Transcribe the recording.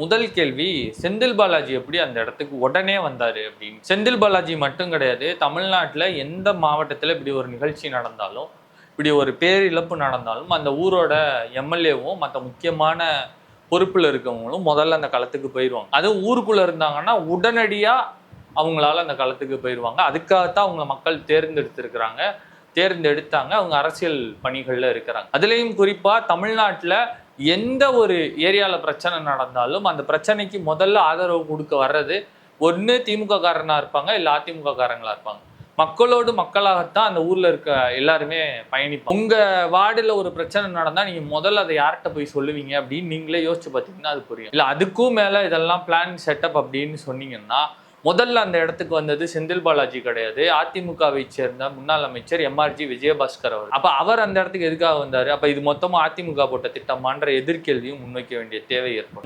முதல் கேள்வி, செந்தில் பாலாஜி எப்படி அந்த இடத்துக்கு உடனே வந்தாரு அப்படின்னு. செந்தில் பாலாஜி மட்டும் கிடையாது, தமிழ்நாட்டில் எந்த மாவட்டத்தில் இப்படி ஒரு நிகழ்ச்சி நடந்தாலும், இப்படி ஒரு பேரிழப்பு நடந்தாலும் அந்த ஊரோட எம்எல்ஏவும் மற்ற முக்கியமான பொறுப்பில் இருக்கவங்களும் முதல்ல அந்த களத்துக்கு போயிடுவாங்க. அதுவும் ஊருக்குள்ளே இருந்தாங்கன்னா உடனடியாக அவங்களால அந்த களத்துக்கு போயிடுவாங்க. அதுக்காகத்தான் அவங்க மக்கள் தேர்ந்தெடுத்தாங்க. அவங்க அரசியல் பணிகளில் இருக்கிறாங்க. அதுலேயும் குறிப்பாக தமிழ்நாட்டில் எந்த ஒரு ஏரியாவில் பிரச்சனை நடந்தாலும் அந்த பிரச்சனைக்கு முதல்ல ஆதரவு கொடுக்க வர்றது ஒன்று திமுக காரனாக இருப்பாங்க, இல்லை அதிமுக காரங்களாக இருப்பாங்க. மக்களோடு மக்களாகத்தான் அந்த ஊரில் இருக்க எல்லாருமே பயணிப்பாங்க. உங்கள் வார்டில் ஒரு பிரச்சனை நடந்தால் நீங்கள் முதல்ல அதை யார்கிட்ட போய் சொல்லுவீங்க அப்படின்னு நீங்களே யோசிச்சு பார்த்தீங்கன்னா அது புரியும். இல்லை அதுக்கும் மேலே இதெல்லாம் பிளான் செட்டப் அப்படின்னு சொன்னீங்கன்னா முதல்ல அந்த இடத்துக்கு வந்தது செந்தில் பாலாஜி கிடையாது, அதிமுகவை சேர்ந்த முன்னாள் அமைச்சர் எம்ஆர்ஜி விஜயபாஸ்கர் அவர். அப்ப அவர் அந்த இடத்துக்கு எதுக்காக வந்தாரு? அப்ப இது மொத்தமா அதிமுக போட்ட திட்டமான்ற எதிர்கேள்வியும் முன்வைக்க வேண்டிய தேவை ஏற்படும்.